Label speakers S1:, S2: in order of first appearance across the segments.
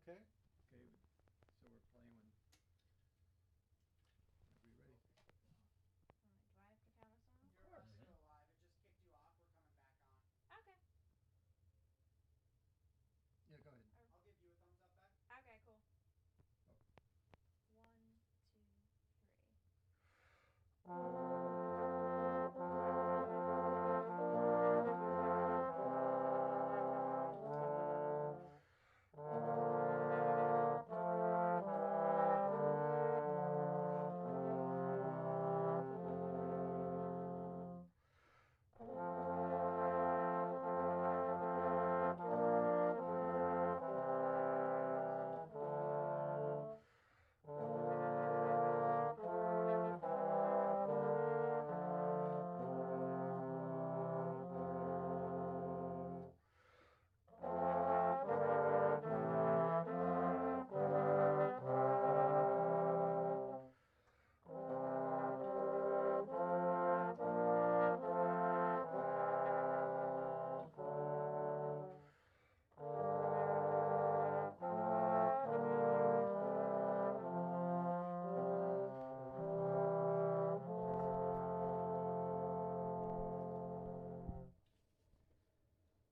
S1: Okay.
S2: Okay, so we're playing when. Are we ready?
S3: Do I have to count us off?
S1: You're still alive. It just kicked you off. We're coming back on.
S3: Okay.
S2: Yeah, go ahead.
S1: I'll give you a thumbs up back.
S3: Okay, cool.
S2: Oh.
S3: 1, 2, 3.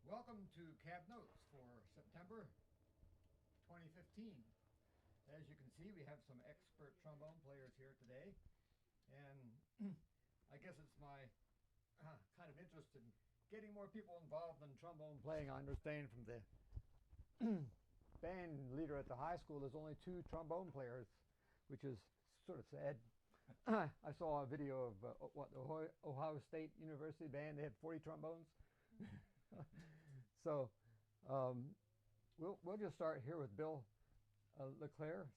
S2: Welcome to C.A.B.B Notes for September 2015. As you can see, we have some expert trombone players here today, and I guess it's my kind of interest in getting more people involved in trombone playing. I understand from the band leader at the high school there's only 2 trombone players, which is sort of sad. I saw a video of what the Ohio State University band. They had 40 trombones. So we'll just start here with Bill LeClaire,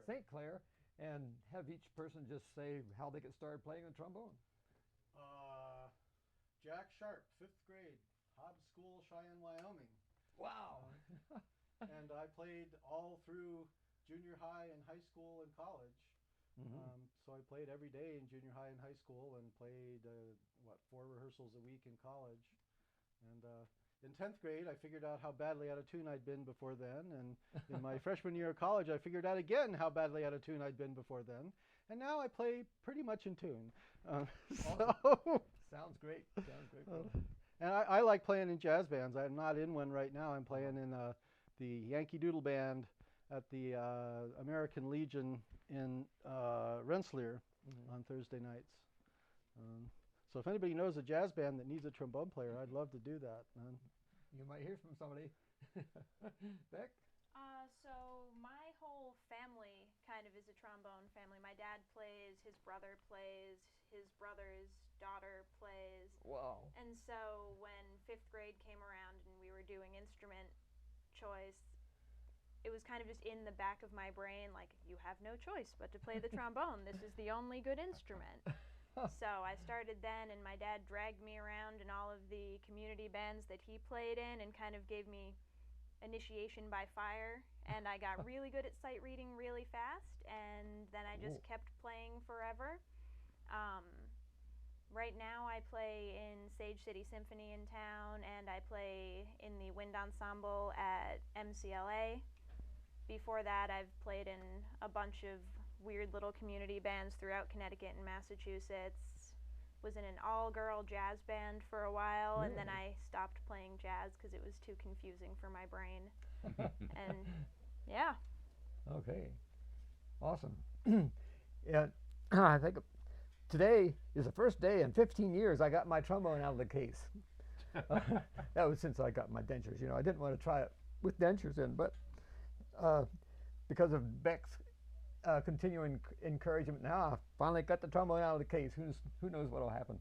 S2: St. Clair, and have each person just say how they get started playing the trombone.
S1: Jack Sharp, 5th grade, Hobbs School, Cheyenne, Wyoming.
S2: Wow.
S1: And I played all through junior high and high school and college. So I played every day in junior high and high school, and played 4 rehearsals a week in college. And in 10th grade, I figured out how badly out of tune I'd been before then. And in my freshman year of college, I figured out again how badly out of tune I'd been before then. And now I play pretty much in tune.
S2: Awesome. Sounds great. Sounds great.
S1: And I like playing in jazz bands. I'm not in one right now. I'm playing in the Yankee Doodle Band at the American Legion in Rensselaer on Thursday nights. So if anybody knows a jazz band that needs a trombone player, I'd love to do that.
S2: You might hear from somebody. Beck?
S3: So my whole family kind of is a trombone family. My dad plays, his brother plays, his brother's daughter plays.
S2: Wow.
S3: And so when 5th grade came around and we were doing instrument choice, it was kind of just in the back of my brain, like, you have no choice but to play the trombone. This is the only good instrument. So I started then, and my dad dragged me around in all of the community bands that he played in and kind of gave me initiation by fire. And I got really good at sight reading really fast, and then I just kept playing forever. Right now I play in Sage City Symphony in town, and I play in the wind ensemble at MCLA. Before that, I've played in a bunch of weird little community bands throughout Connecticut and Massachusetts. Was in an all-girl jazz band for a while, and then I stopped playing jazz because it was too confusing for my brain. And yeah.
S2: Okay. Awesome. Yeah, I think today is the first day in 15 years I got my trombone out of the case. That was since I got my dentures. You know, I didn't want to try it with dentures in, but because of Beck's continuing encouragement, now I finally got the trombone out of the case. Who knows what will happen?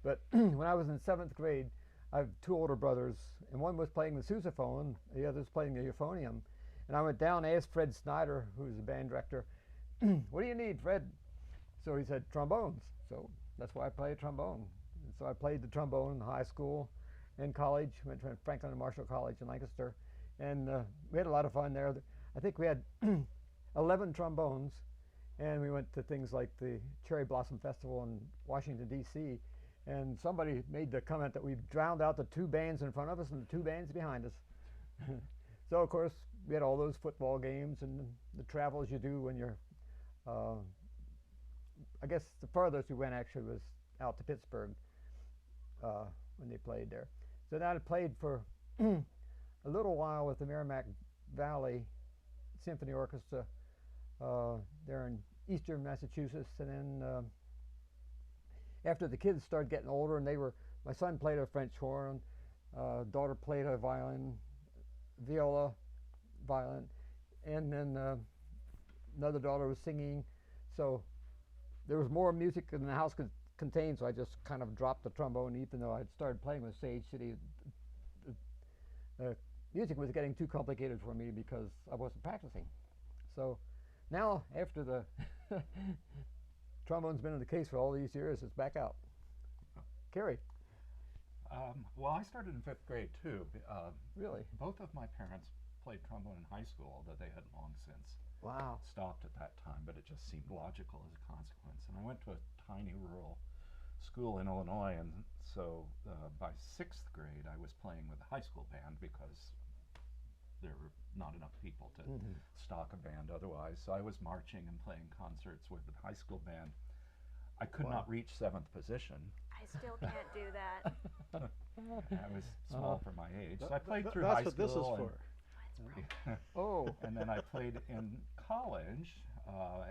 S2: But when I was in 7th grade, I have 2 older brothers, and one was playing the sousaphone, the other was playing the euphonium. And I went down and asked Fred Snyder, who's the band director, what do you need, Fred? So he said, trombones. So that's why I played trombone. And so I played the trombone in high school and college. Went to Franklin and Marshall College in Lancaster. And we had a lot of fun there. I think we had 11 trombones, and we went to things like the Cherry Blossom Festival in Washington, D.C., and somebody made the comment that we drowned out the 2 bands in front of us and the 2 bands behind us. So, of course, we had all those football games and the travels you do when you're. I guess the farthest we went actually was out to Pittsburgh when they played there. So then I played for a little while with the Merrimack Valley Symphony Orchestra there in eastern Massachusetts, and then after the kids started getting older, and my son played a French horn, daughter played a violin, viola, violin, and then another daughter was singing. So there was more music than the house could contain, so I just kind of dropped the trombone, even though I'd started playing with Sage City. Music was getting too complicated for me because I wasn't practicing. So now, after the trombone's been in the case for all these years, it's back out. Kerry.
S4: Well, I started in 5th grade too.
S2: Really?
S4: Both of my parents played trombone in high school, although they had long since stopped at that time, but it just seemed logical as a consequence. And I went to a tiny rural school in Illinois, and so by 6th grade I was playing with a high school band because there were not enough people to stock a band otherwise. So I was marching and playing concerts with the high school band. I could not reach 7th position.
S3: I still can't do that.
S4: I was small for my age. So I played through
S1: That's
S4: high
S1: what this is
S4: school.
S1: for.
S2: Oh.
S4: And then I played in college,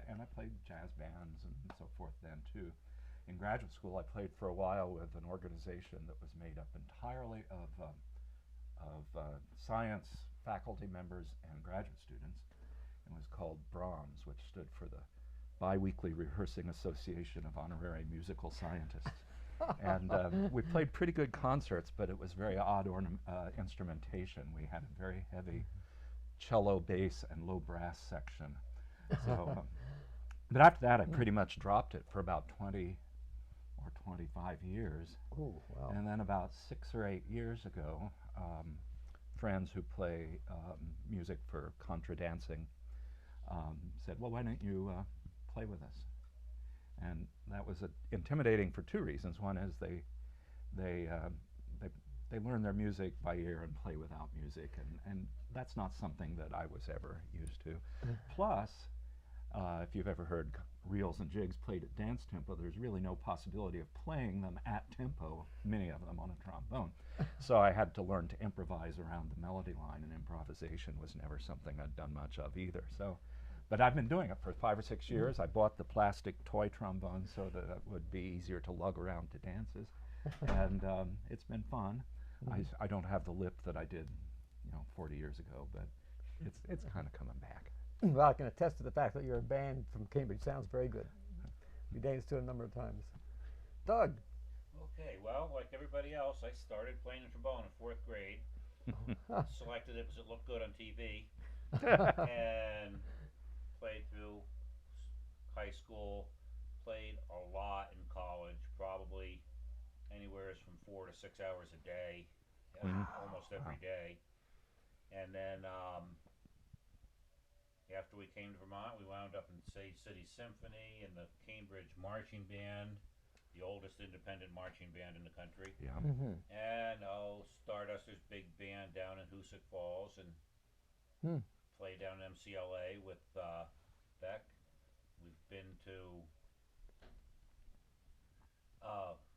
S4: and I played jazz bands and so forth then too. In graduate school, I played for a while with an organization that was made up entirely of science faculty members and graduate students. It was called BRAHMS, which stood for the Biweekly Rehearsing Association of Honorary Musical Scientists. And we played pretty good concerts, but it was very odd instrumentation. We had a very heavy cello, bass, and low brass section. So, but after that, I pretty much dropped it for about 20 or 25 years.
S2: Ooh, wow.
S4: And then about 6 or 8 years ago, friends who play music for contra dancing said, well, why don't you play with us? And that was intimidating for 2 reasons. One is they learn their music by ear and play without music, and that's not something that I was ever used to. Plus, if you've ever heard reels and jigs played at dance tempo, there's really no possibility of playing them at tempo, many of them on a trombone. So I had to learn to improvise around the melody line, and improvisation was never something I'd done much of either. So. But I've been doing it for 5 or 6 years. I bought the plastic toy trombone so that it would be easier to lug around to dances, and it's been fun. I don't have the lip that I did, 40 years ago, but it's kind of coming back.
S2: Well, I can attest to the fact that your band from Cambridge sounds very good. We danced to it a number of times. Doug.
S5: Okay, well, like everybody else, I started playing the trombone in 4th grade. Selected it because it looked good on TV, and played through high school, played a lot in college, probably anywhere from 4 to 6 hours a day, almost every day. And then after we came to Vermont, we wound up in Sage City Symphony and the Cambridge Marching Band, the oldest independent marching band in the country.
S4: Yeah.
S5: And Stardusters big band down in Hoosick Falls, and played down in MCLA with Beck. We've been to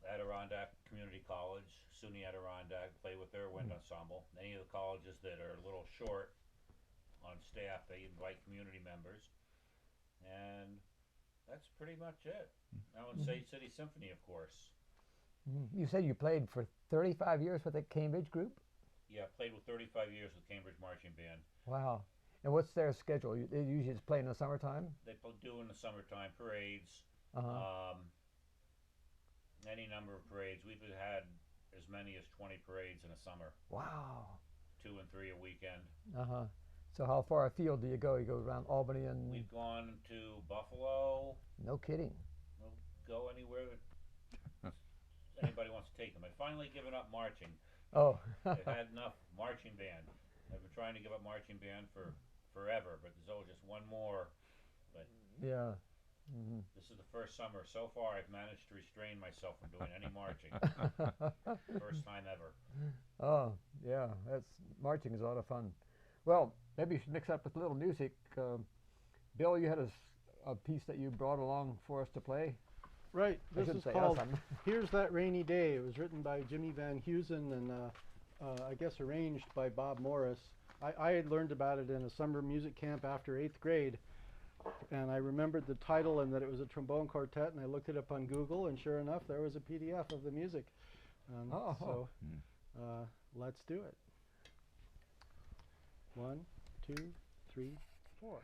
S5: Adirondack Community College, SUNY Adirondack, play with their wind ensemble. Any of the colleges that are a little short on staff, they invite community members. And that's pretty much it. Now in Sage City Symphony, of course.
S2: You said you played for 35 years with the Cambridge group?
S5: Yeah, played with 35 years with Cambridge Marching Band.
S2: Wow. And what's their schedule? They usually just play in the summertime?
S5: They do in the summertime parades. Any number of parades. We've had as many as 20 parades in a summer.
S2: Wow.
S5: 2 and 3 a weekend.
S2: So how far afield do you go? You go around Albany and...
S5: We've gone to Buffalo.
S2: No kidding.
S5: We'll go anywhere that anybody wants to take them. I've finally given up marching.
S2: Oh.
S5: I've had enough marching band. I've been trying to give up marching band for forever, but there's always just one more. But
S2: yeah.
S5: This is the first summer. So far, I've managed to restrain myself from doing any marching. First time ever.
S2: Oh, yeah. Marching is a lot of fun. Well, maybe you should mix up with a little music. Bill, you had a piece that you brought along for us to play.
S1: Right.
S2: I
S1: This
S2: shouldn't
S1: is
S2: say
S1: called
S2: us.
S1: "Here's That Rainy Day." It was written by Jimmy Van Heusen and I guess arranged by Bob Morris. I had learned about it in a summer music camp after 8th grade, and I remembered the title and that it was a trombone quartet, and I looked it up on Google, and sure enough, there was a PDF of the music. So let's do it. 1, 2, 3, 4.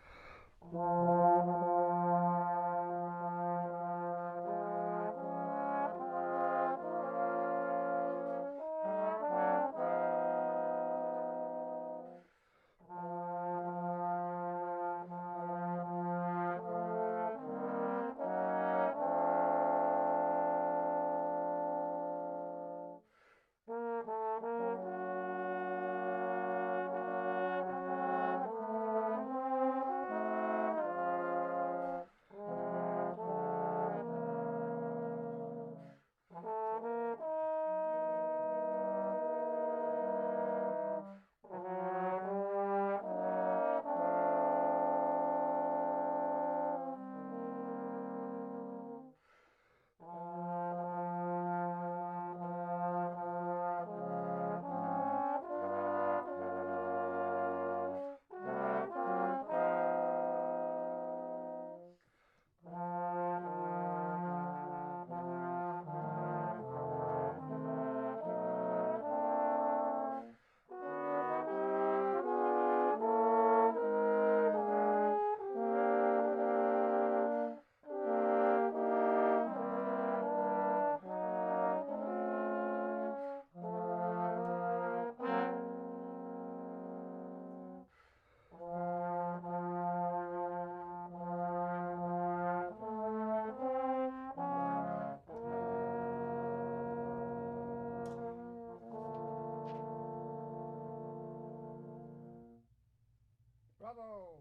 S2: Bravo!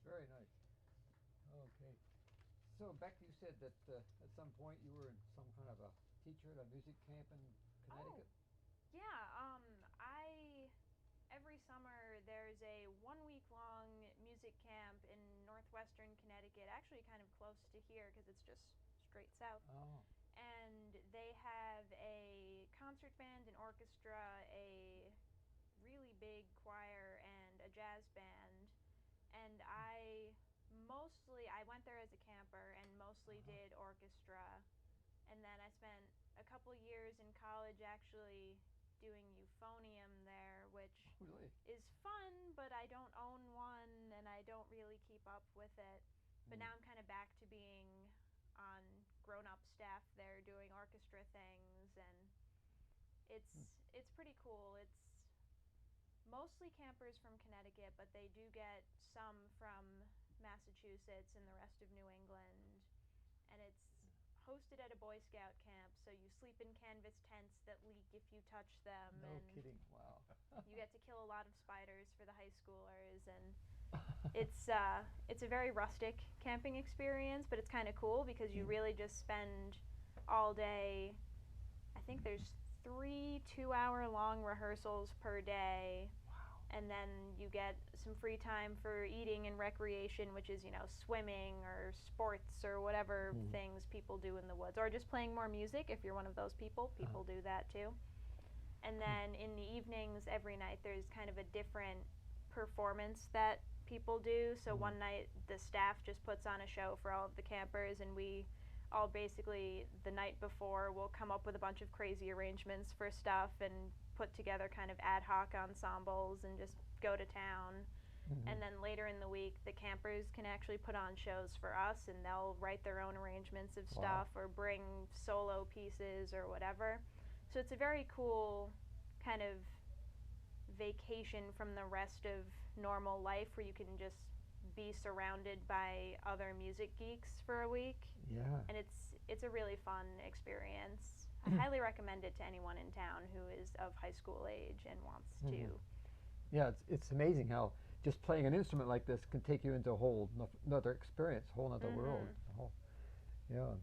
S2: Very nice. Okay. So, Beck, you said that at some point you were some kind of a teacher at a music camp in Connecticut?
S3: Yeah, I every summer there's a 1 week long music camp in northwestern Connecticut, actually kind of close to here because it's just straight south.
S2: Oh.
S3: And they have a concert band, an orchestra, a really big choir, and a jazz band. And I went there as a camper and mostly did orchestra. And then I spent a couple years in college actually doing euphonium there, which
S2: Really?
S3: is fun, but I don't own one and I don't really keep up with it. But now I'm kind of back to being on grown-up staff there doing orchestra things, and it's pretty cool. It's mostly campers from Connecticut, but they do get some from Massachusetts and the rest of New England. And it's hosted at a Boy Scout camp, so you sleep in canvas tents that leak if you touch them.
S2: No
S3: and
S2: kidding. Wow.
S3: You get to kill a lot of spiders for the high schoolers, and it's a very rustic camping experience, but it's kind of cool because you really just spend all day. I think there's 3 2-hour-long rehearsals per day. And then you get some free time for eating and recreation, which is, swimming or sports or whatever things people do in the woods. Or just playing more music if you're one of those people. People do that too. And then in the evenings, every night, there's kind of a different performance that people do. So one night, the staff just puts on a show for all of the campers, and we all basically, the night before, will come up with a bunch of crazy arrangements for stuff and put together kind of ad hoc ensembles and just go to town. And then later in the week, the campers can actually put on shows for us, and they'll write their own arrangements of stuff or bring solo pieces or whatever. So it's a very cool kind of vacation from the rest of normal life where you can just be surrounded by other music geeks for a week.
S2: Yeah.
S3: And it's a really fun experience. I highly recommend it to anyone in town who is of high school age and wants to.
S2: Yeah, it's amazing how just playing an instrument like this can take you into a whole another experience, a whole other world. Yeah.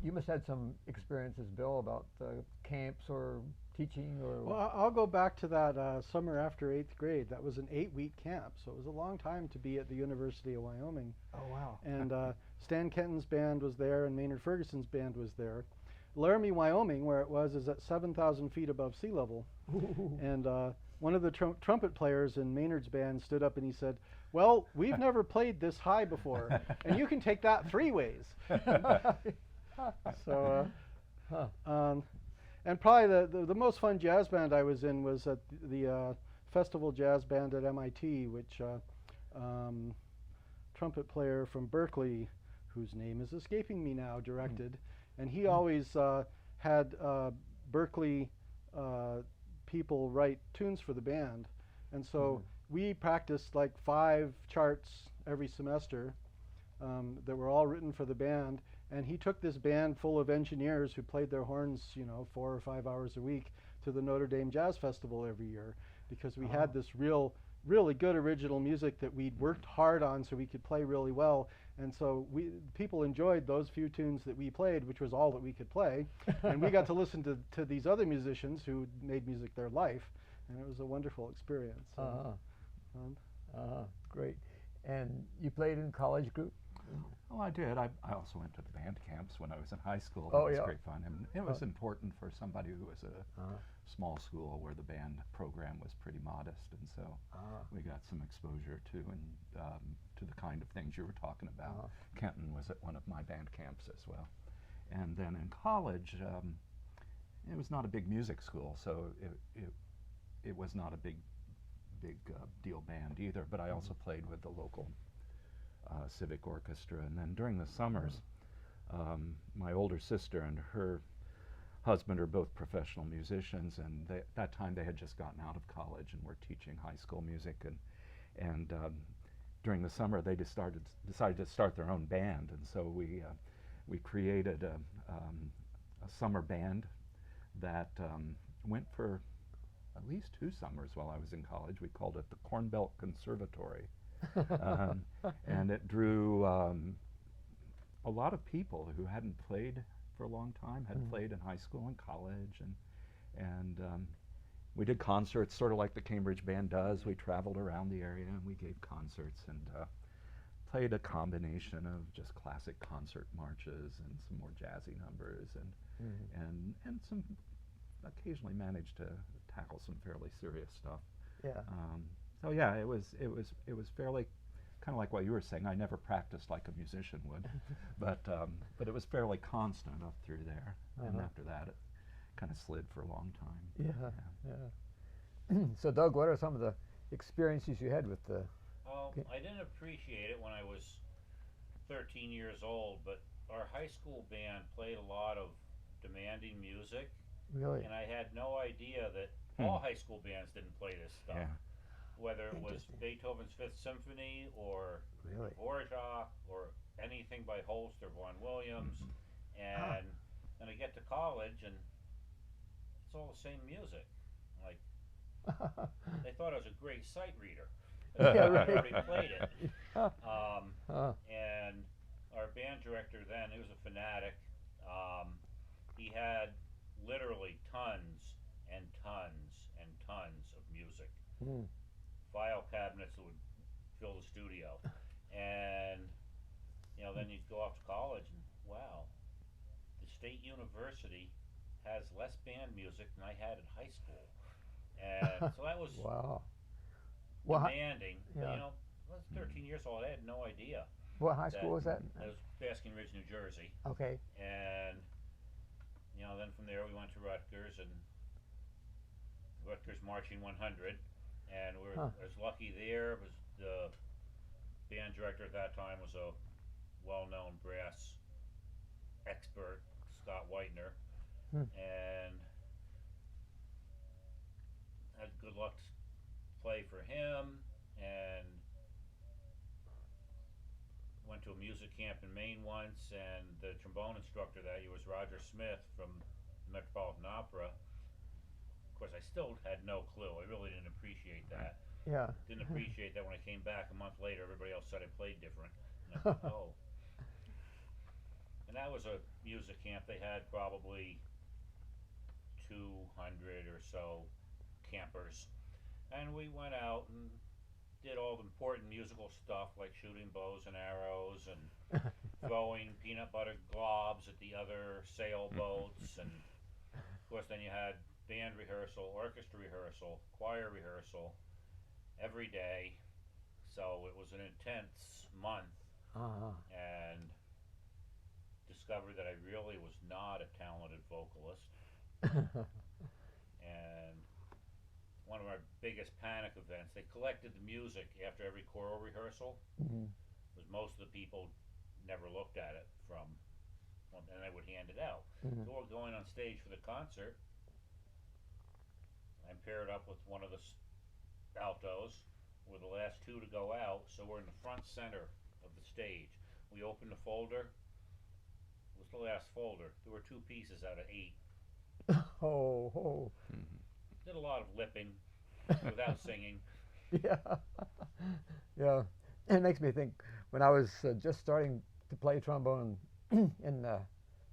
S2: You must have had some experiences, Bill, about camps or teaching or?
S1: Well, I'll go back to that summer after 8th grade. That was an 8-week camp, so it was a long time to be at the University of Wyoming.
S2: Oh wow.
S1: And Stan Kenton's band was there, and Maynard Ferguson's band was there. Laramie, Wyoming, where it was, is at 7,000 feet above sea level. And one of the trumpet players in Maynard's band stood up and he said, "Well, we've never played this high before, and you can take that 3 ways." So, and probably the most fun jazz band I was in was at the Festival Jazz Band at MIT, which trumpet player from Berkeley, whose name is escaping me now, directed. And he always had Berkeley people write tunes for the band. And so we practiced like 5 charts every semester that were all written for the band. And he took this band full of engineers who played their horns, 4 or 5 hours a week to the Notre Dame Jazz Festival every year, because we had this really good original music that we'd worked hard on so we could play really well. And so people enjoyed those few tunes that we played, which was all that we could play. And we got to listen to these other musicians who made music their life, and it was a wonderful experience.
S2: Great. And you played in college group?
S4: Oh, I did. I also went to the band camps when I was in high school.
S2: Oh,
S4: It was
S2: yeah.
S4: great fun. And it was important for somebody who was a small school where the band program was pretty modest. And so we got some exposure to the kind of things you were talking about. Kenton was at one of my band camps as well. And then in college, it was not a big music school, so it was not a big deal band either. But I also played with the local civic orchestra. And then during the summers, my older sister and her husband are both professional musicians, and at that time they had just gotten out of college and were teaching high school music. And during the summer they decided to start their own band, and so we created a summer band that went for at least 2 summers while I was in college. We called it the Corn Belt Conservatory. And it drew a lot of people who hadn't played for a long time, had played in high school and college, and we did concerts sort of like the Cambridge Band does. We traveled around the area and we gave concerts and played a combination of just classic concert marches and some more jazzy numbers, and some occasionally managed to tackle some fairly serious stuff.
S2: Yeah.
S4: So yeah, it was fairly kind of like what you were saying. I never practiced like a musician would, but it was fairly constant up through there. And after that, it kind of slid for a long time.
S2: Yeah. So Doug, what are some of the experiences you had with the?
S5: I didn't appreciate it when I was 13 years old, but our high school band played a lot of demanding music.
S2: Really?
S5: And I had no idea that all high school bands didn't play this stuff.
S4: Yeah.
S5: Whether it was Beethoven's Fifth Symphony or Dvorak or anything by Holst or Vaughan Williams. And then I get to college and it's all the same music. Like, they thought I was a great sight reader.
S2: Yeah,
S5: I
S2: right.
S5: already played it. And our band director then, he was a fanatic. He had literally tons and tons and tons of music. File cabinets that would fill the studio. And, then you'd go off to college and, wow, the State University has less band music than I had in high school. And so that was
S2: Wow.
S5: demanding.
S2: Yeah.
S5: I was 13 years old. I had no idea.
S2: What high school was that?
S5: It was Basking Ridge, New Jersey.
S2: Okay.
S5: And, then from there we went to Rutgers, and Rutgers Marching 100. And I was lucky there. Was the band director at that time was a well-known brass expert, Scott Whitener, and had good luck to play for him, and went to a music camp in Maine once, and the trombone instructor that year was Roger Smith from the Metropolitan Opera. Of course, I still had no clue. I really didn't appreciate that.
S2: Yeah.
S5: Didn't appreciate that when I came back a month later. Everybody else said I played different. And I thought, oh. And that was a music camp. They had probably 2 200 or so campers. And we went out and did all the important musical stuff like shooting bows and arrows and throwing peanut butter globs at the other sailboats. And of course, then you had band rehearsal, orchestra rehearsal, choir rehearsal every day. So it was an intense month, and discovered that I really was not a talented vocalist. And one of our biggest panic events, they collected the music after every choral rehearsal, because most of the people never looked at it and they would hand it out. So we're going on stage for the concert. I'm paired up with one of the altos. We're the last two to go out, so we're in the front center of the stage. We opened the folder. It was the last folder. There were 2 pieces out of 8. Did a lot of lipping without singing.
S2: Yeah. Yeah. It makes me think when I was just starting to play trombone in,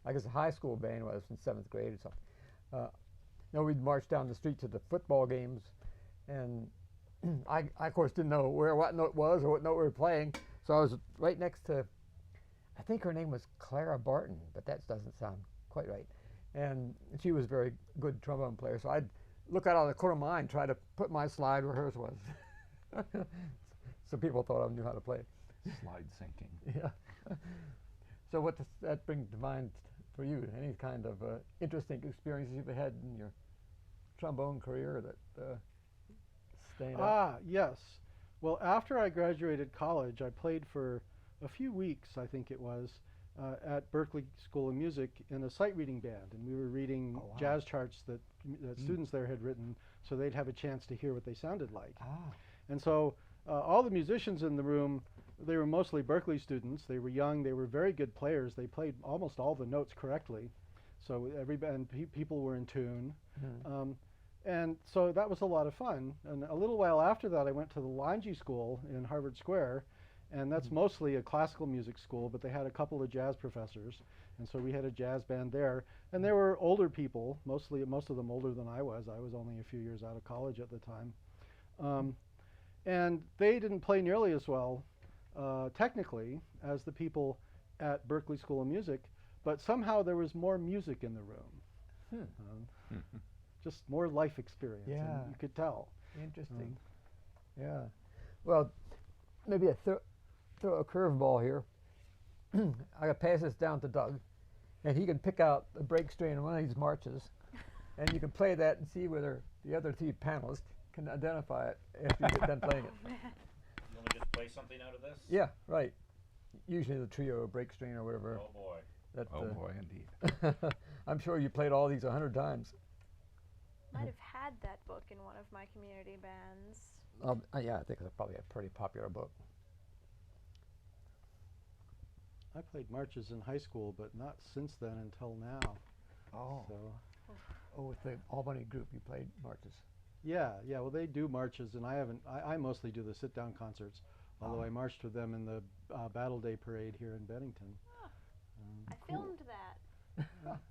S2: I guess, a high school band when I was in 7th grade or something. We'd march down the street to the football games, and I of course didn't know what note was or what note we were playing, so I was right next to, I think her name was Clara Barton, but that doesn't sound quite right. And she was a very good trombone player, so I'd look out of the corner of my eye and try to put my slide where hers was. So people thought I knew how to play.
S4: Slide syncing.
S2: Yeah. So what does that bring to mind for you? Any kind of interesting experiences you've had in your trombone career that stand out?
S1: Yes. Well, after I graduated college, I played for a few weeks, I think it was, at Berklee School of Music in a sight reading band, and we were reading jazz charts that students there had written, so they'd have a chance to hear what they sounded like. And so all the musicians in the room, they were mostly Berklee students. They were young. They were very good players. They played almost all the notes correctly, so people were in tune. And so that was a lot of fun. And a little while after that, I went to the Lange School in Harvard Square, and that's mostly a classical music school, but they had a couple of jazz professors, and so we had a jazz band there. And there were older people, most of them older than I was. I was only a few years out of college at the time. And they didn't play nearly as well technically as the people at Berklee School of Music, but somehow there was more music in the room. Just more life experience,
S2: Yeah.
S1: and you could tell.
S2: Interesting. Yeah. Well, maybe throw a curveball here. I gotta pass this down to Doug, and he can pick out a break strain in one of these marches, and you can play that and see whether the other 3 panelists can identify it after you get done playing it.
S5: You want me to just play something out of this?
S2: Yeah, right. Usually the trio break strain or whatever.
S5: Oh boy.
S4: Oh boy, indeed.
S2: I'm sure you played all these 100 times.
S3: Might have had that book in one of my community bands.
S2: Yeah, I think it's probably a pretty popular book.
S1: I played marches in high school, but not since then until now.
S2: Oh.
S1: So,
S2: With the Albany group you played marches.
S1: yeah. Well, they do marches, and I mostly do the sit-down concerts, although I marched with them in the Battle Day Parade here in Bennington.
S3: I filmed that.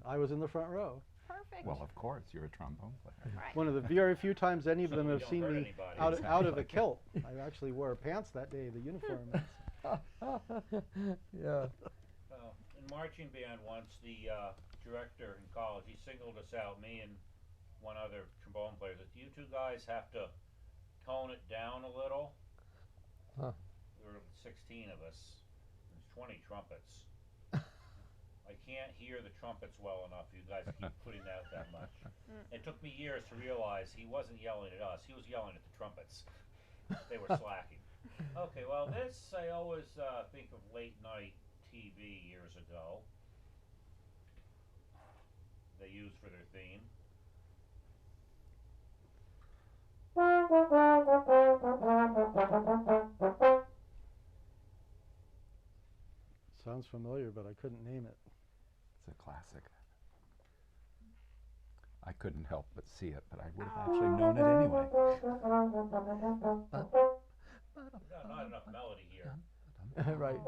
S1: I was in the front row.
S3: Perfect.
S4: Well, of course, you're a trombone player.
S3: Right.
S1: One of the very few times any of
S5: So
S1: them
S5: we
S1: have
S5: don't
S1: seen
S5: hurt
S1: me
S5: anybody.
S1: out of a kilt. I actually wore pants that day, the uniform.
S2: Yeah.
S5: In marching band once, the director in college, he singled us out, me and one other trombone player, that you 2 guys have to tone it down a little.
S2: Huh.
S5: There were 16 of us. There's 20 trumpets. I can't hear the trumpets well enough. You guys keep putting out that much. It took me years to realize he wasn't yelling at us. He was yelling at the trumpets. They were slacking. Okay, well, this I always think of late night TV years ago. They used for their theme.
S1: Sounds familiar, but I couldn't name it.
S4: It's a classic. I couldn't help but see it, but I would have actually known it anyway.
S5: Not enough melody here.
S2: Right.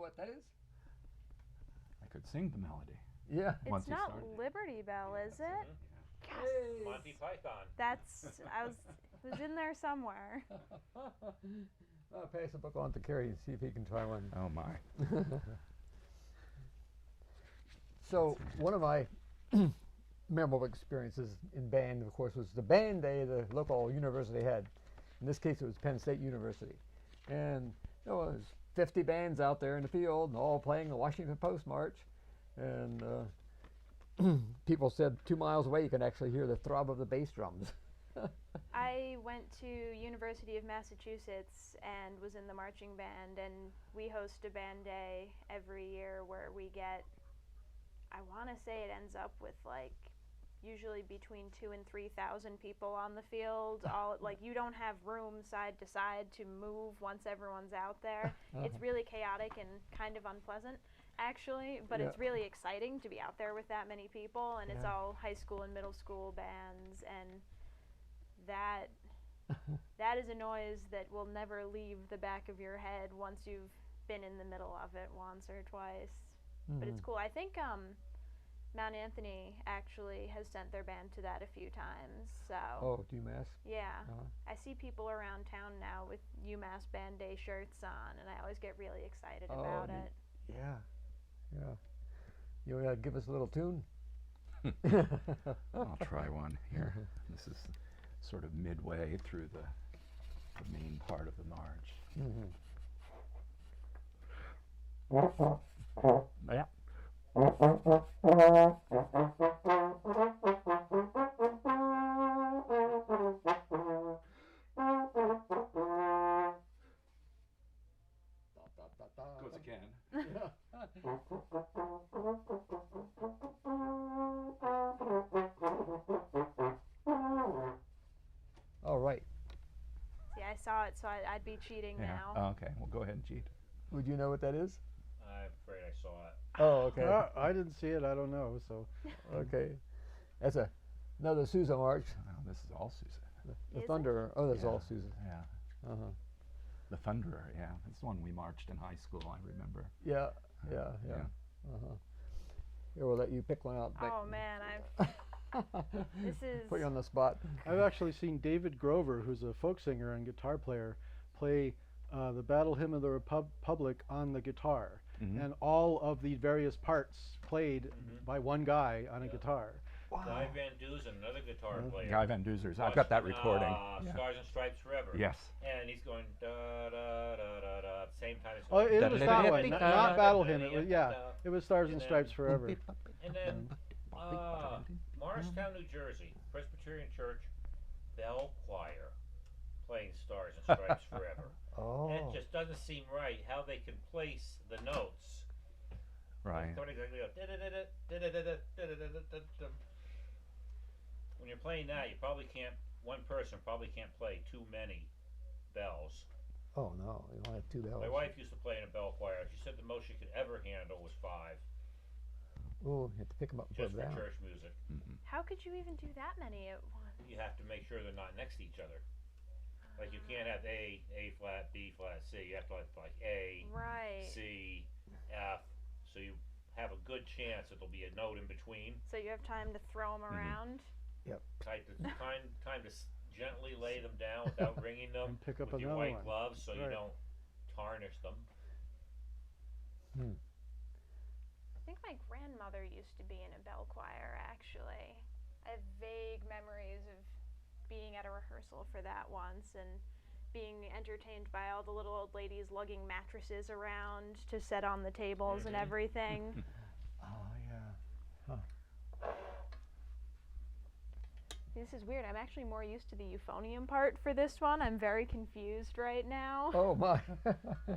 S2: what that is?
S4: I could sing the melody.
S2: Yeah.
S4: Once
S3: It's
S4: you
S3: not
S4: started.
S3: Liberty Bell, is it?
S5: Mhm.
S2: Hey.
S5: Monty Python.
S3: That's it was in there somewhere.
S2: I'll pass the book on to Kerry and see if he can try one.
S4: Oh my.
S2: So one of my memorable experiences in band, of course, was the band day the local university had. In this case, it was Penn State University, and there was 50 bands out there in the field, and all playing the Washington Post March. And people said 2 miles away you could actually hear the throb of the bass drums.
S3: I went to University of Massachusetts and was in the marching band, and we host a band day every year where we get, I want to say it ends up with like usually between 2,000 and 3,000 people on the field. All like you don't have room side to side to move once everyone's out there. It's really chaotic and kind of unpleasant actually, but it's really exciting to be out there with that many people, and it's all high school and middle school bands, and that is a noise that will never leave the back of your head once you've been in the middle of it once or twice. But it's cool. I think Mount Anthony actually has sent their band to that a few times. So
S2: Oh, do UMass?
S3: yeah,
S2: Uh-huh.
S3: I see people around town now with UMass Band Day shirts on, and I always get really excited about
S2: neat.
S3: it.
S2: Yeah, yeah. You give us a little tune?
S4: I'll try one here. This is sort of midway through the main part of the march. Yeah. Goes again.
S2: All right.
S3: See, I saw it, so I'd be cheating
S4: Yeah.
S3: now.
S4: Oh, okay. Well, go ahead and cheat.
S2: Would you know what that is?
S5: I'm afraid I saw it.
S2: Oh, okay.
S1: I didn't see it. I don't know. So
S2: Okay. That's another Sousa march.
S4: Well, this is all Susan.
S2: The
S3: Is it?
S2: Thunderer. Oh, that's
S4: Yeah.
S2: all Sousa.
S4: Yeah.
S2: Uh-huh.
S4: The Thunderer. Yeah. It's the one we marched in high school. I remember.
S2: Yeah, yeah, yeah. Uh-huh. Here, we'll let you pick one out. Beck.
S3: Oh man, this is
S2: Put you on the spot.
S1: I've actually seen David Grover, who's a folk singer and guitar player, play the Battle Hymn of the Republic on the guitar, and all of the various parts played by one guy on a guitar.
S5: Guy Van Dusen, another guitar player.
S4: Guy Van Duser's. I've got that recording. Yeah.
S5: Stars and Stripes Forever.
S4: Yes.
S5: And he's going da da da da da at the same time. He's
S1: Oh,
S5: going,
S1: it was that one, not Battle Hymn. It was it was Stars and Stripes Forever.
S5: And then Morristown, New Jersey, Presbyterian Church, Bell Choir, playing Stars and Stripes Forever.
S2: Oh.
S5: And it just doesn't seem right how they can place the notes.
S4: Right.
S5: Don't exactly go da-da-da-da-da-da-da-da-da-da-da-da. When you're playing that, you probably can't. One person probably can't play too many bells.
S2: Oh no, you don't have two bells.
S5: My wife used to play in a bell choir. She said the most she could ever handle was 5,
S2: Oh, you have to pick them up and
S5: just
S2: put
S5: for
S2: them down.
S5: church music.
S3: how could you even do that many at once?
S5: You have to make sure they're not next to each other. Like you can't have A flat, B flat, C. You have to have like A,
S3: Right.
S5: C, F. So you have a good chance that there'll be a note in between.
S3: So you have time to throw them around.
S5: Time to gently lay them down without wringing them
S1: And pick up
S5: with your
S1: another
S5: white
S1: one.
S5: gloves so you
S1: Right.
S5: don't tarnish them.
S3: I think my grandmother used to be in a bell choir, actually. I have vague memories of being at a rehearsal for that once and being entertained by all the little old ladies lugging mattresses around to set on the tables and everything.
S2: Oh yeah.
S3: This is weird. I'm actually more used to the euphonium part for this one. I'm very confused right now.
S2: Oh my.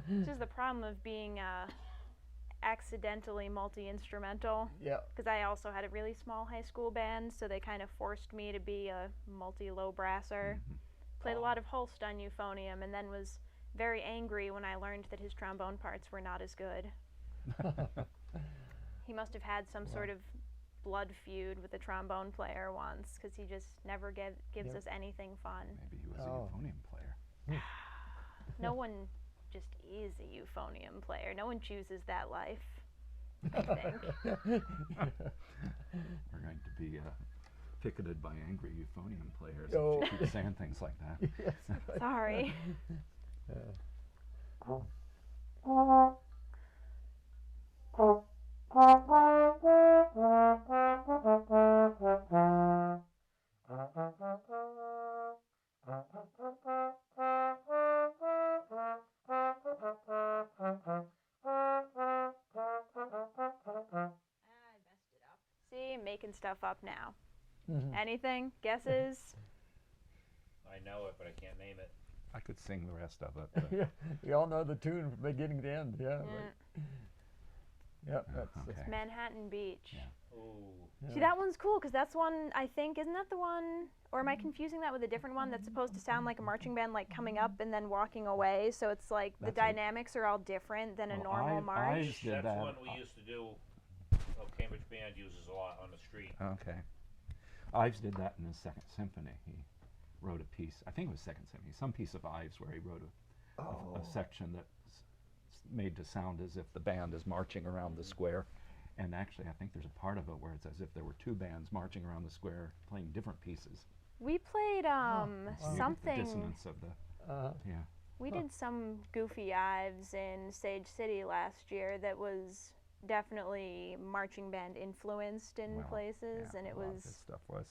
S3: This is the problem of being accidentally multi-instrumental.
S2: Yeah.
S3: Because I also had a really small high school band, so they kind of forced me to be a multi-low brasser. Played a lot of Holst on euphonium, and then was very angry when I learned that his trombone parts were not as good. He must have had some sort of blood feud with the trombone player once, because he just never gives us anything fun.
S4: Maybe he was a euphonium player.
S3: No one just is a euphonium player. No one chooses that life, I think.
S4: We're going to be picketed by angry euphonium players
S2: Oh.
S4: if you keep saying things like that.
S2: Yes, right.
S3: Sorry. See, I'm making stuff up now.
S2: Mhm.
S3: Anything? Guesses?
S5: I know it, but I can't name it.
S4: I could sing the rest of it. But
S2: Yeah, we all know the tune from beginning to end. Yeah, right. Yep, that's
S4: okay.
S3: Manhattan Beach.
S4: Yeah.
S5: Ooh.
S2: yeah.
S3: See, that one's cool because that's one, I think, isn't that the one, or am I confusing that with a different one that's supposed to sound like a marching band, like coming up and then walking away? So it's like the
S4: That's a-
S3: dynamics are all different than a
S4: Well,
S3: normal march.
S4: Ives did
S5: That's
S4: that.
S5: one we used to do. Cambridge Band uses a lot on the street.
S4: Okay. Ives did that in his Second Symphony. He wrote a piece, I think it was Second Symphony, some piece of Ives where he wrote a section that's made to sound as if the band is marching around the square. And actually, I think there's a part of it where it's as if there were two bands marching around the square playing different pieces.
S3: We played
S2: wow.
S4: The
S3: something.
S4: dissonance of the, yeah.
S3: We did some goofy Ives in Sage City last year that was definitely marching band influenced in
S4: Well,
S3: places,
S4: yeah,
S3: and it
S4: a lot of
S3: was
S4: his stuff was.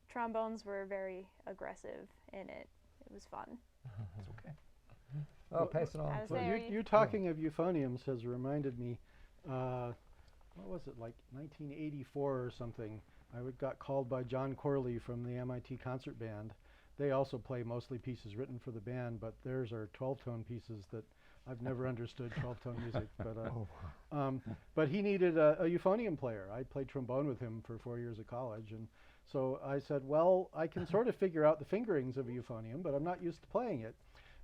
S3: trombones were very aggressive in it. It was fun.
S4: It's okay.
S2: Oh, pass it on.
S3: I was
S2: please.
S3: there.
S1: You talking of euphoniums has reminded me, what was it, like 1984 or something? Got called by John Corley from the MIT concert band. They also play mostly pieces written for the band, but theirs are 12-tone pieces that I've never understood 12-tone music. But he needed a euphonium player. I played trombone with him for 4 years of college, and so I said, well, I can sort of figure out the fingerings of a euphonium, but I'm not used to playing it.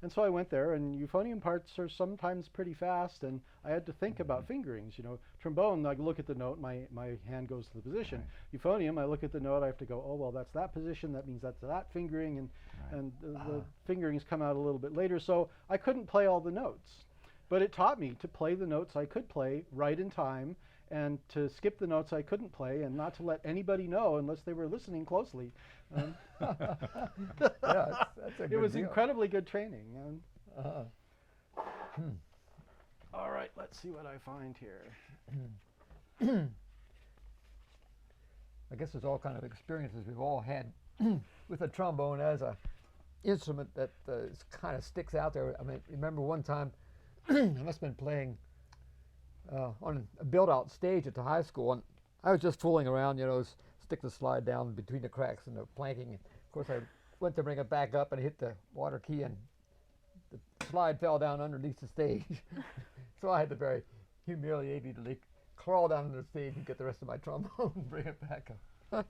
S1: And so I went there, and euphonium parts are sometimes pretty fast, and I had to think about fingerings. You know, trombone, I look at the note, my hand goes to the position.
S4: Right.
S1: Euphonium, I look at the note, I have to go, oh, well, that's that position, that means that's that fingering, and,
S4: Right.
S1: and the fingerings come out a little bit later. So I couldn't play all the notes. But it taught me to play the notes I could play right in time, and to skip the notes I couldn't play, and not to let anybody know unless they were listening closely.
S2: Yeah, that's a good
S1: It was
S2: deal.
S1: incredibly good training.
S2: Uh-huh.
S1: All right, let's see what I find here.
S2: I guess there's all kind of experiences we've all had with a trombone as a instrument that kind of sticks out there. I mean, remember one time I must have been playing on a build-out stage at the high school, and I was just fooling around, you know, stick the slide down between the cracks and the planking. Of course, I went to bring it back up and hit the water key, and the slide fell down underneath the stage. So I had to very humiliatedly crawl down to the stage and get the rest of my trombone and bring it back up.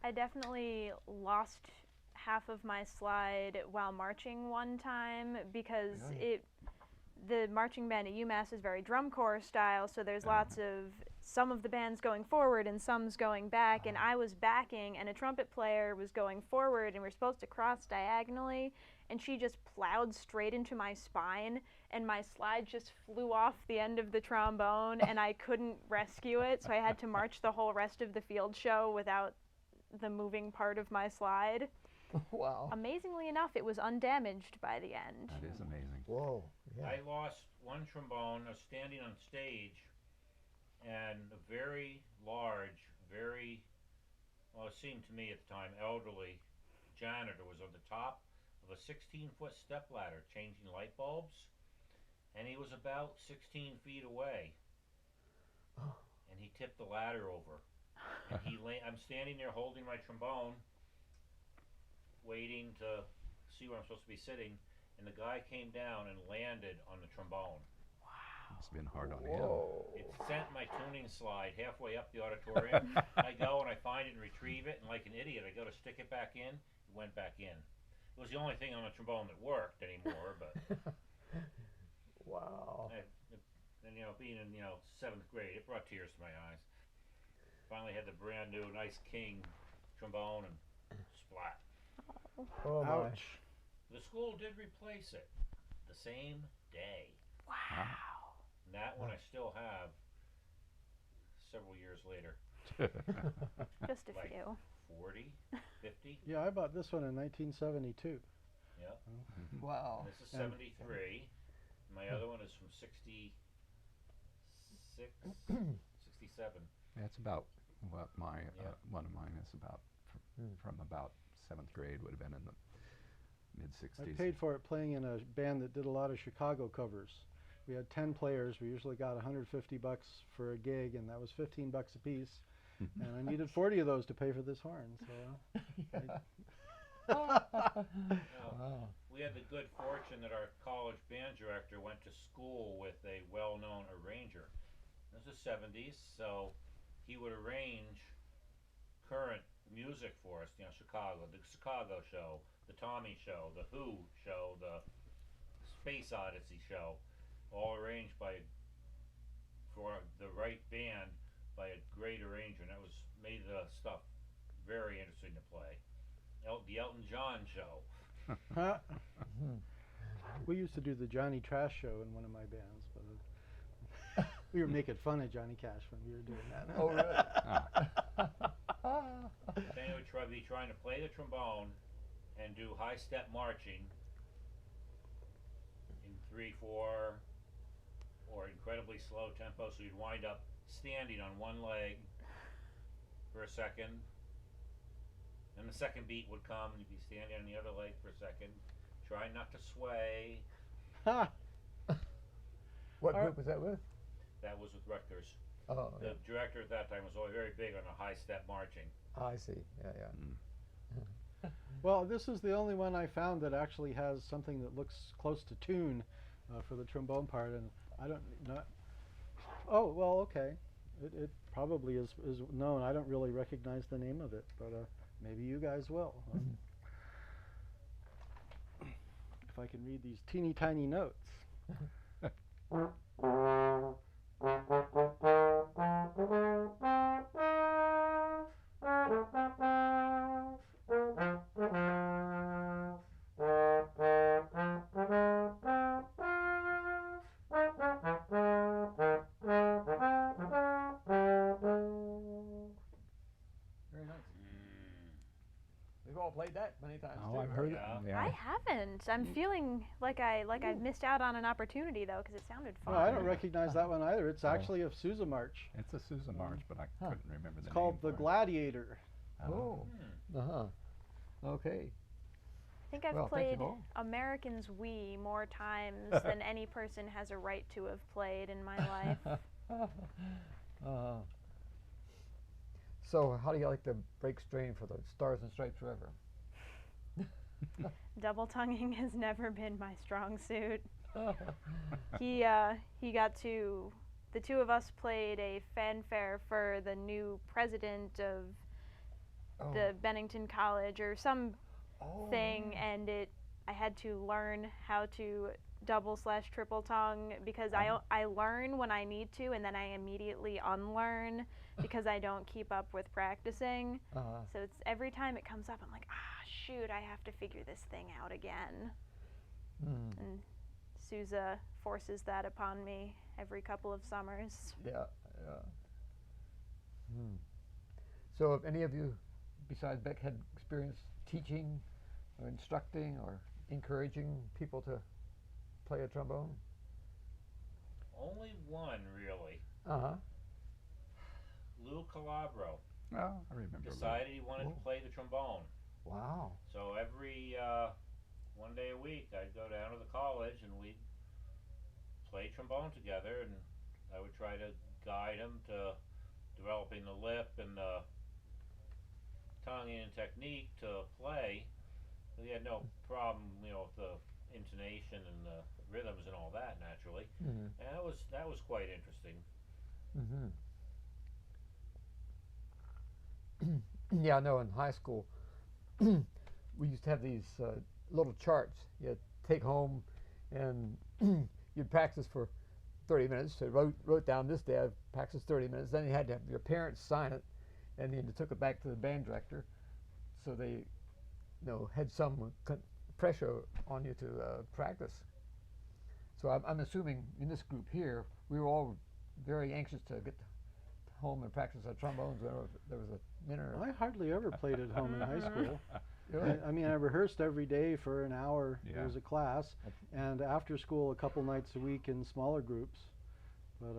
S3: I definitely lost half of my slide while marching one time because the marching band at UMass is very drum corps style, so there's lots of some of the bands going forward and some's going back, and I was backing and a trumpet player was going forward and we're supposed to cross diagonally, and she just plowed straight into my spine and my slide just flew off the end of the trombone and I couldn't rescue it, so I had to march the whole rest of the field show without the moving part of my slide.
S2: Wow.
S3: Amazingly enough, it was undamaged by the end.
S4: That is amazing.
S2: Whoa. Yeah.
S5: I lost one trombone. I was standing on stage, and a very large, well, it seemed to me at the time, elderly janitor was on the top of a 16-foot stepladder changing light bulbs, and he was about 16 feet away, and he tipped the ladder over. And I'm standing there holding my trombone, waiting to see where I'm supposed to be sitting, and the guy came down and landed on the trombone.
S4: Must have been hard on him.
S2: Whoa.
S5: It sent my tuning slide halfway up the auditorium. I go and I find it and retrieve it, and like an idiot, I go to stick it back in. It went back in. It was the only thing on the trombone that worked anymore, but
S2: Wow.
S5: and you know, being in 7th grade, it brought tears to my eyes. Finally had the brand new nice King trombone, and splat.
S2: Oh my.
S1: Ouch.
S5: The school did replace it. The the same day.
S3: Wow.
S5: And that one I still have several years later.
S3: Just a
S5: Like
S3: few.
S5: 40, 50.
S1: Yeah, I bought this one in 1972.
S5: Yeah.
S2: Wow.
S5: This is
S1: And-
S5: 73. My other one is from 66, 67.
S4: That's about what my
S5: Yeah.
S4: one of mine is about. From about 7th grade, would have been in the mid
S1: I
S4: 60s.
S1: paid for it playing in a band that did a lot of Chicago covers. We had 10 players. We usually got $150 for a gig, and that was $15 a piece. And I needed 40 of those to pay for this horn. So
S2: Wow.
S5: We had the good fortune that our college band director went to school with a well-known arranger. This was the 70s, so he would arrange current music for us. You know, Chicago, the Chicago show, the Tommy show, the Who show, the Space Odyssey show, all arranged for the right band by a great arranger, and that made the stuff very interesting to play. The Elton John show.
S1: Huh? We used to do the Johnny Trash show in one of my bands, but we were making fun of Johnny Cash when we were doing that.
S2: Oh, really?
S5: Then he would be trying to play the trombone and do high step marching in 3/4 or incredibly slow tempo, so you'd wind up standing on one leg for a second. Then the second beat would come and you'd be standing on the other leg for a second, trying not to sway.
S1: Ha!
S2: What group was that with?
S5: That was with Rutgers.
S2: Oh,
S5: The director at that time was always very big on the high step marching.
S2: I see. Yeah, yeah.
S1: Well, this is the only one I found that actually has something that looks close to tune for the trombone part, and I don't not. Oh well, okay. It probably is known. I don't really recognize the name of it, but maybe you guys will. If I can read these teeny tiny notes.
S2: Very nice. We've all played that many times
S4: Oh,
S2: too.
S4: I've
S2: right?
S4: heard
S5: Yeah.
S4: it. Yeah.
S3: I haven't. I'm feeling like I've missed out on an opportunity though, because it sounded fun.
S1: No, I don't recognize that one either. It's
S4: Oh.
S1: actually a Sousa march.
S4: It's a Sousa march, but I
S2: Huh.
S4: couldn't remember the
S1: It's
S4: name.
S1: called the
S4: for it.
S1: Gladiator.
S2: Oh.
S5: Hmm.
S2: Uh-huh. Okay.
S3: I think I've
S2: Well, thank you
S3: played
S2: all.
S3: Americans We more times than any person has a right to have played in my life.
S2: So, how do you like the break strain for the Stars and Stripes Forever?
S3: Double tonguing has never been my strong suit. He got to, the two of us played a fanfare for the new president of the Bennington College or some thing,
S2: yeah.
S3: and I had to learn how to double/triple tongue because I learn when I need to, and then I immediately unlearn because I don't keep up with practicing. So it's every time it comes up, I'm like, shoot, I have to figure this thing out again. And Sousa forces that upon me every couple of summers.
S2: Yeah, yeah. So, have any of you, besides Beck, had experience teaching or instructing or encouraging people to play a trombone?
S5: Only one, really.
S2: Uh-huh.
S5: Lou Calabro
S4: Oh, I remember.
S5: decided he wanted to
S2: Whoa.
S5: play the trombone.
S2: Wow.
S5: So every one day a week, I'd go down to the college and we'd play trombone together, and I would try to guide him to developing the lip and the tonguing and technique to play. He had no problem, with the intonation and the rhythms and all that naturally,
S2: Mm-hmm.
S5: and that was quite interesting.
S2: Mm-hmm. Yeah, I know in high school, we used to have these little charts you'd take home, and you'd practice for 30 minutes. So wrote down this day I practiced 30 minutes. Then you had to have your parents sign it, and then you took it back to the band director, so they, had some pressure on you to practice. So I'm assuming in this group here, we were all very anxious to get home and practice our trombones whenever there was a minute.
S1: I hardly ever played at home in high school.
S2: Really?
S1: I mean, I rehearsed every day for an hour.
S4: Yeah.
S1: There was a class, and after school a couple nights a week in smaller groups. But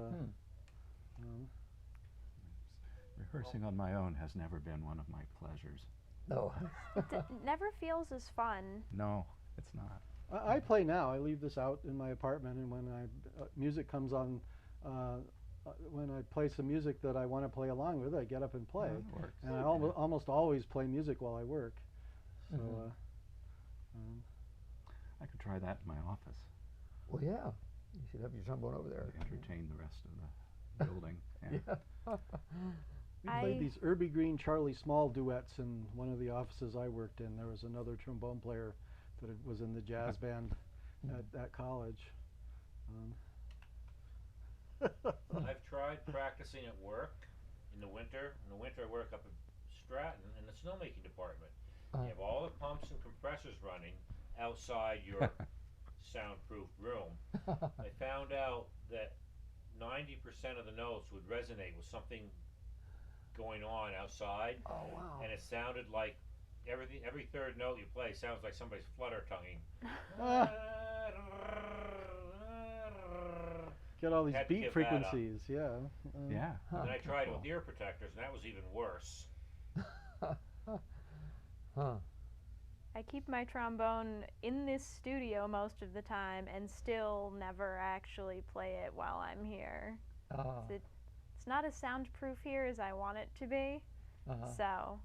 S4: Rehearsing on my own has never been one of my pleasures.
S2: No.
S3: It never feels as fun.
S4: No, it's not.
S1: I play now. I leave this out in my apartment, and when music comes on, when I play some music that I want to play along with, I get up and play.
S4: That works.
S1: And I almost always play music while I work. So
S4: I could try that in my office.
S2: Well, yeah. You should have your trombone over there.
S4: Entertain the rest of the building. Yeah.
S1: we played these Irby Green, Charlie Small duets in one of the offices I worked in. There was another trombone player that was in the jazz band at college.
S5: I've tried practicing at work in the winter. In the winter, I work up at Stratton in the snowmaking department. You have all the pumps and compressors running outside your soundproof room. I found out that 90% of the notes would resonate with something going on outside.
S2: Oh, wow.
S5: And it sounded like every third note you play sounds like somebody's flutter tonguing.
S1: Get all these
S5: Had to
S1: beat
S5: give that up.
S1: frequencies, yeah.
S4: Yeah.
S5: And then I tried it
S4: Cool.
S5: with ear protectors, and that was even worse.
S2: Huh.
S3: I keep my trombone in this studio most of the time and still never actually play it while I'm here. It's not as soundproof here as I want it to be. So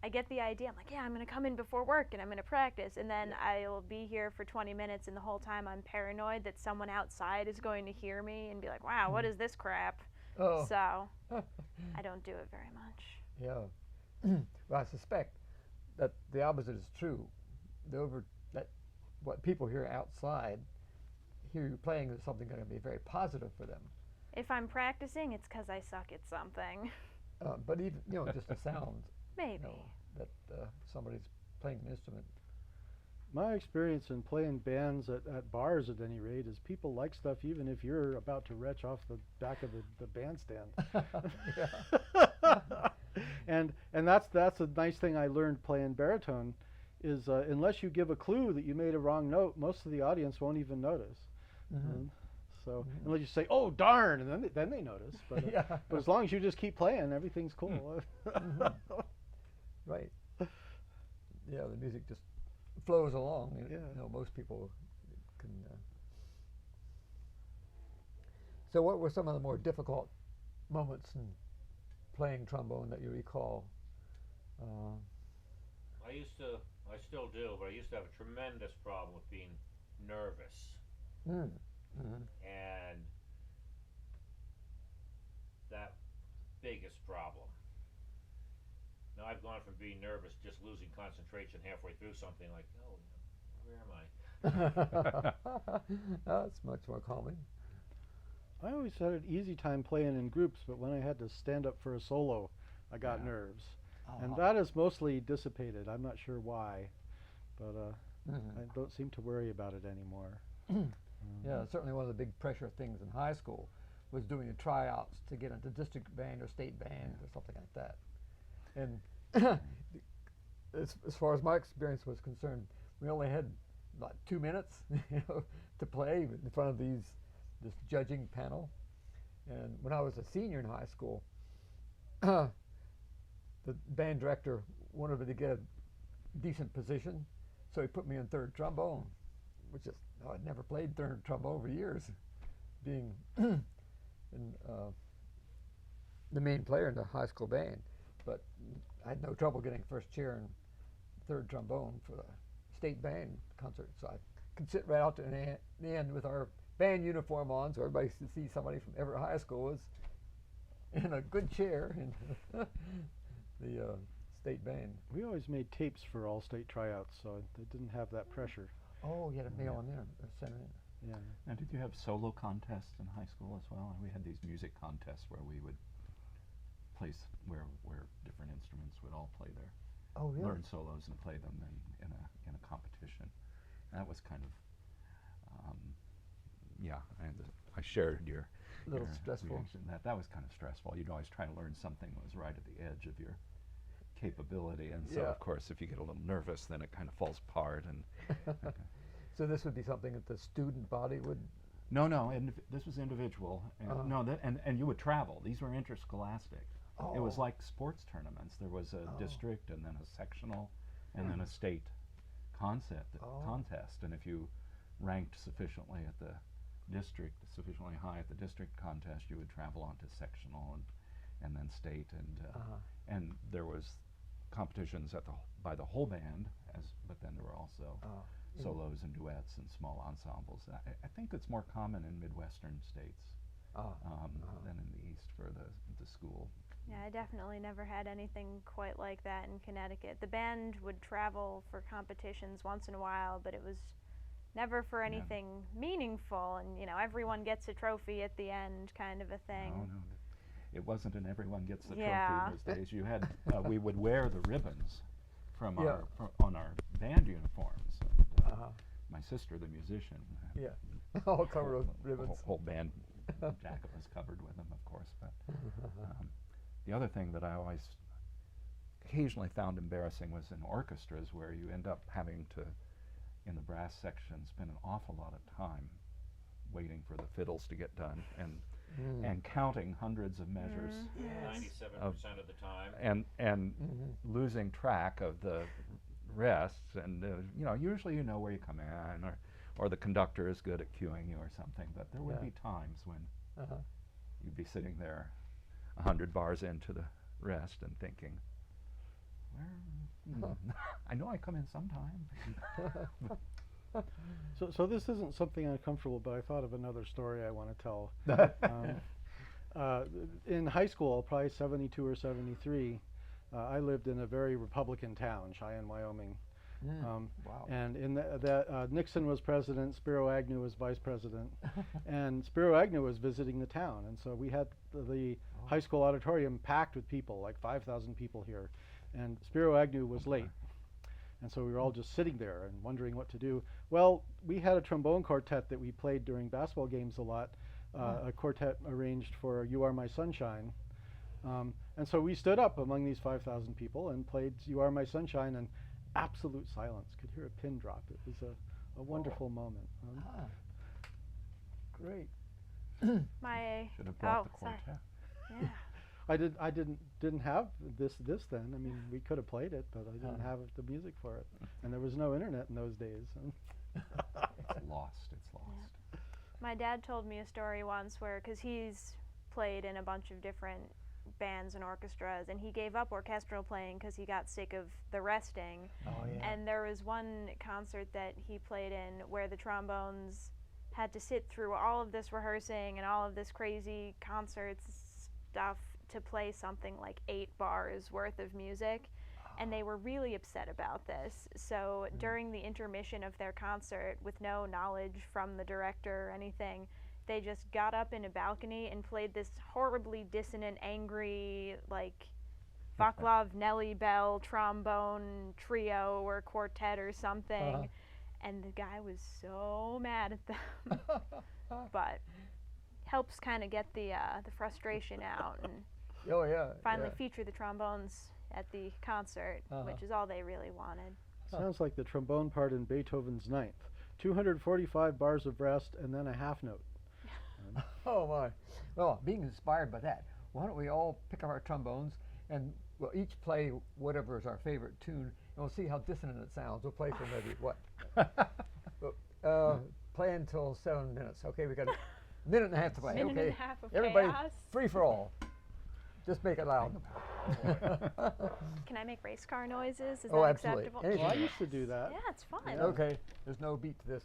S3: I get the idea. I'm like, yeah, I'm going to come in before work and I'm going to practice. And then I'll be here for 20 minutes and the whole time I'm paranoid that someone outside is going to hear me and be like, wow, what is this crap?
S2: Oh.
S3: So I don't do it very much.
S2: Yeah. Well, I suspect that the opposite is true. What people hear outside, hear you playing is something going to be very positive for them.
S3: If I'm practicing, it's because I suck at something.
S2: But even, just the sound,
S3: Maybe.
S2: that somebody's playing an instrument.
S1: My experience in playing bands at bars, at any rate, is people like stuff even if you're about to retch off the back of the bandstand. And that's a nice thing I learned playing baritone, is unless you give a clue that you made a wrong note, most of the audience won't even notice. So unless you say, "Oh darn," and then they notice. But but as long as you just keep playing, everything's cool.
S2: Right. Yeah, the music just flows along.
S1: Yeah.
S2: Most people can. So, what were some of the more difficult moments in playing trombone that you recall?
S5: I still do, but I used to have a tremendous problem with being nervous. And that biggest problem. Now I've gone from being nervous, just losing concentration halfway through something, like, oh, where am I?
S2: That's much more calming.
S1: I always had an easy time playing in groups, but when I had to stand up for a solo, I got nerves. And that is mostly dissipated. I'm not sure why, but I don't seem to worry about it anymore.
S2: Yeah, certainly one of the big pressure things in high school was doing the tryouts to get into district band or state band or something like that. And as far as my experience was concerned, we only had about 2 minutes, to play in front of this judging panel. And when I was a senior in high school, the band director wanted me to get a decent position, so he put me in third trombone, which is, I'd never played third trombone for years, being the main player in the high school band. But I had no trouble getting first chair and third trombone for the state band concert, so I could sit right out to the end with our band uniform on, so everybody could see somebody from Everett High School was in a good chair in the state band.
S1: We always made tapes for all state tryouts, so they didn't have that pressure.
S2: Oh, you had to mail them in or send them in.
S1: Yeah.
S4: Now, did you have solo contests in high school as well? We had these music contests where we would place where different instruments would all play their
S2: Oh, really?
S4: learn solos and play them in a competition. And that was kind of Yeah, and I shared your
S2: Little
S4: your
S2: stressful.
S4: reaction. That was kind of stressful. You'd always try to learn something that was right at the edge of your capability, and so
S2: Yeah.
S4: of course, if you get a little nervous, then it kind of falls apart. And
S2: So this would be something that the student body would.
S4: no, and this was individual. And
S2: Uh-huh.
S4: No, and you would travel. These were interscholastic. It was
S2: Oh.
S4: like sports tournaments. There was a
S2: Oh.
S4: district, and then a sectional, and then a state
S2: Oh.
S4: contest. And if you ranked sufficiently at the district, sufficiently high at the district contest, you would travel on to sectional and then state.
S2: Uh-huh.
S4: And there was competitions by the whole band, but then there were also solos and duets and small ensembles. I think it's more common in Midwestern states than in the East for the school.
S3: Yeah, I definitely never had anything quite like that in Connecticut. The band would travel for competitions once in a while, but it was never for anything meaningful, and everyone gets a trophy at the end kind of a thing.
S4: No, it wasn't an everyone gets the
S3: Yeah.
S4: trophy in those days. You had we would wear the ribbons from
S2: Yeah.
S4: on our band uniforms. And, my sister, the musician,
S2: Yeah. All covered with
S4: the
S2: ribbons.
S4: whole band jacket was covered with them, of course. But the other thing that I always occasionally found embarrassing was in orchestras where you end up having to, in the brass section, spend an awful lot of time waiting for the fiddles to get done and counting hundreds of measures
S5: 97% of the time.
S4: and losing track of the rests. And usually you know where you come in, or the conductor is good at cueing you or something. But there would be times when you'd be sitting there 100 bars into the rest and thinking, I know I come in sometime.
S1: So this isn't something uncomfortable, but I thought of another story I want to tell. In high school, probably 72 or 73, I lived in a very Republican town, Cheyenne, Wyoming.
S2: Wow.
S1: And in that Nixon was president, Spiro Agnew was vice president, and Spiro Agnew was visiting the town, and so we had the high school auditorium packed with people, like 5,000 people here, and Spiro Agnew was late, and so we were all just sitting there and wondering what to do. Well, we had a trombone quartet that we played during basketball games a lot, a quartet arranged for "You Are My Sunshine," and so we stood up among these 5,000 people and played "You Are My Sunshine," and absolute silence. Could hear a pin drop. It was a wonderful moment.
S2: Great.
S3: My
S4: Should have brought the
S3: sorry.
S4: quartet.
S3: Yeah.
S1: I didn't have this then. I mean, we could have played it, but I didn't have the music for it, and there was no internet in those days.
S4: It's lost.
S3: My dad told me a story once where, because he's played in a bunch of different bands and orchestras, and he gave up orchestral playing because he got sick of the resting. And there was one concert that he played in where the trombones had to sit through all of this rehearsing and all of this crazy concerts stuff to play something like 8 bars worth of music, and they were really upset about this. So during the intermission of their concert, with no knowledge from the director or anything, they just got up in a balcony and played this horribly dissonant, angry, like Vaclav Nelly Bell trombone trio or quartet or something. And the guy was so mad at them. But helps kind of get the frustration out and finally feature the trombones at the concert, which is all they really wanted.
S1: Sounds like the trombone part in Beethoven's Ninth. 245 bars of rest and then a half note.
S2: Oh my. Well, being inspired by that, why don't we all pick up our trombones and we'll each play whatever is our favorite tune, and we'll see how dissonant it sounds. We'll play for maybe play until 7 minutes. Okay, we got a minute and a half to play.
S3: Minute
S2: Okay,
S3: and a half of
S2: everybody,
S3: chaos.
S2: free for all. Just make it loud.
S3: Can I make race car noises? Is
S2: Oh,
S3: that
S2: absolutely.
S3: acceptable?
S2: Anything.
S1: Well, I used to do that.
S3: Yeah, it's fun.
S2: Okay, there's no beat to this.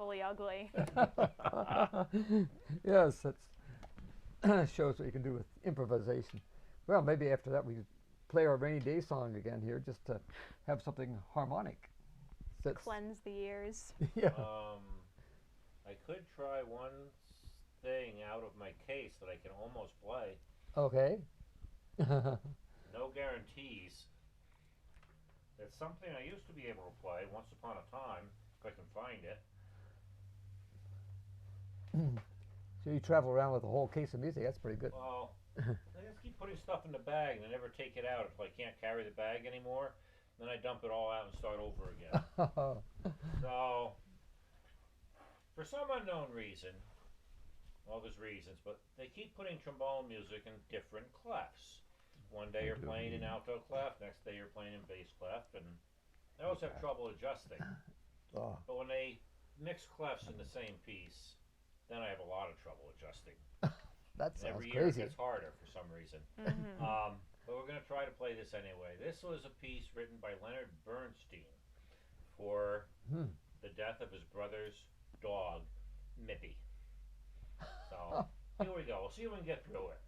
S3: painfully ugly.
S2: Yes, that shows what you can do with improvisation. Well, maybe after that we could play our rainy day song again here, just to have something harmonic. That's,
S3: Cleanse the ears.
S2: yeah.
S5: I could try one thing out of my case that I can almost play.
S2: Okay.
S5: No guarantees. It's something I used to be able to play once upon a time, if I can find it.
S2: So you travel around with a whole case of music. That's pretty good.
S5: Well, I just keep putting stuff in the bag and I never take it out. If I can't carry the bag anymore, then I dump it all out and start over again. So, for some unknown reason, well, there's reasons, but they keep putting trombone music in different clefs. One day you're playing in alto clef, next day you're playing in bass clef, and I always have trouble adjusting.
S2: Oh.
S5: But when they mix clefs in the same piece, then I have a lot of trouble adjusting.
S2: That sounds
S5: Every year
S2: crazy.
S5: it gets harder for some reason.
S3: Mm-hmm.
S5: But we're going to try to play this anyway. This was a piece written by Leonard Bernstein for the death of his brother's dog, Mippy. So here we go. We'll see if we can get through it.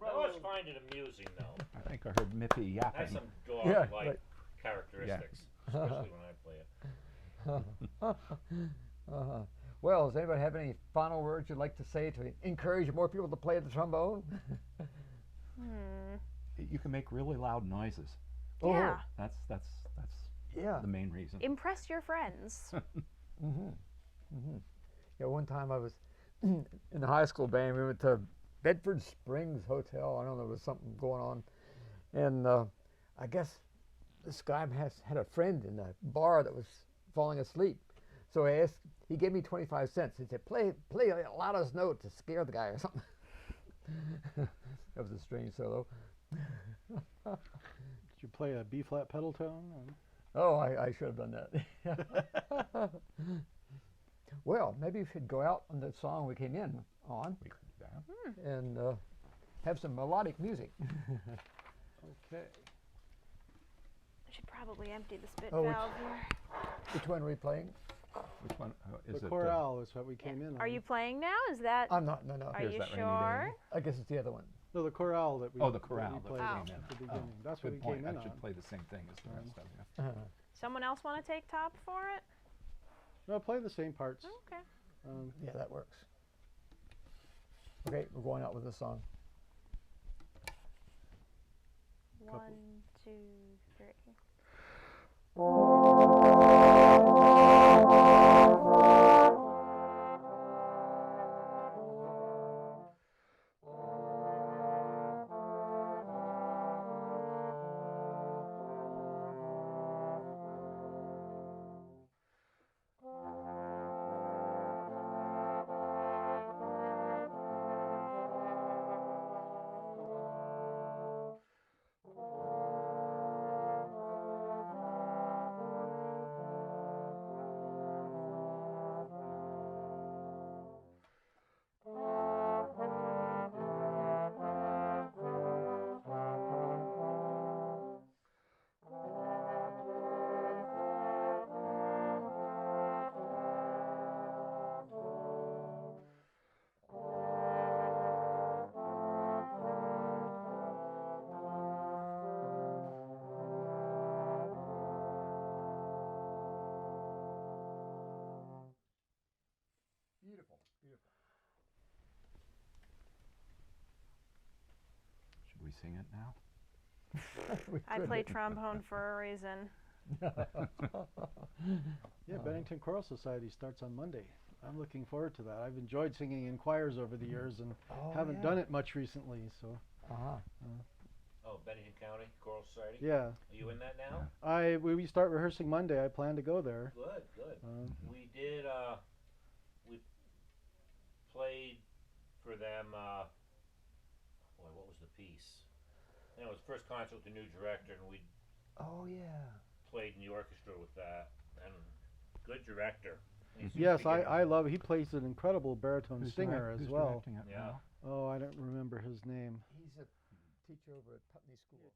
S5: I always find it amusing, though.
S4: I think I heard Mippy
S5: It has
S4: yapping.
S5: some
S2: Yeah,
S5: dog-like
S2: right.
S5: characteristics, especially when I play it.
S2: Well, does anybody have any final words you'd like to say to encourage more people to play the trombone?
S4: You can make really loud noises.
S2: Oh,
S3: Yeah.
S4: That's
S2: yeah.
S4: the main reason.
S3: Impress your friends.
S2: Yeah, one time I was in the high school band. We went to Bedford Springs Hotel. I don't know, there was something going on. And I guess this guy had a friend in the bar that was falling asleep. So I asked, he gave me 25 cents. He said, play a loudest note to scare the guy or something. That was a strange solo.
S1: Did you play a B flat pedal tone?
S2: Oh, I should have done that. Well, maybe we should go out on the song we came in on
S4: We could do that.
S2: and have some melodic music.
S1: Okay.
S3: I should probably empty the spit
S2: Oh,
S3: valve here.
S2: Which one are we playing?
S4: Which one is
S1: The
S4: it?
S1: chorale is what we came in on.
S3: Are you playing now? Is that?
S2: I'm not, no.
S3: Are
S4: Here's
S3: you
S4: that rainy
S3: sure?
S4: day.
S2: I guess it's the other one.
S1: No, the chorale that we.
S4: Oh, the chorale
S1: that
S4: that
S1: we
S4: we
S1: played
S3: came
S4: in.
S1: at the
S4: Oh,
S1: beginning. That's what
S4: good
S1: we
S4: point.
S1: came in
S4: I should
S1: on.
S4: play the same thing as the rest of you.
S3: Someone else want to take top for it?
S1: No, play the same parts.
S3: Okay.
S2: Yeah, that works. Okay, we're going out with this song.
S3: 1, 2, 3.
S2: Beautiful.
S4: Should we sing it now?
S3: I play trombone for a reason.
S1: Yeah, Bennington Choral Society starts on Monday. I'm looking forward to that. I've enjoyed singing in choirs over the years and haven't done it much recently. So.
S5: Oh, Bennington County Choral Society.
S1: Yeah.
S5: Are you in that now?
S1: We start rehearsing Monday. I plan to go there.
S5: Good, good. We did. We played for them. Boy, what was the piece? It was first concert with the new director, and we played in the orchestra with that. And good director.
S1: Yes, I love it. He plays an incredible baritone singer as well.
S4: Directing it
S5: Yeah.
S4: now?
S1: Oh, I don't remember his name.
S2: He's a teacher over at Putney School.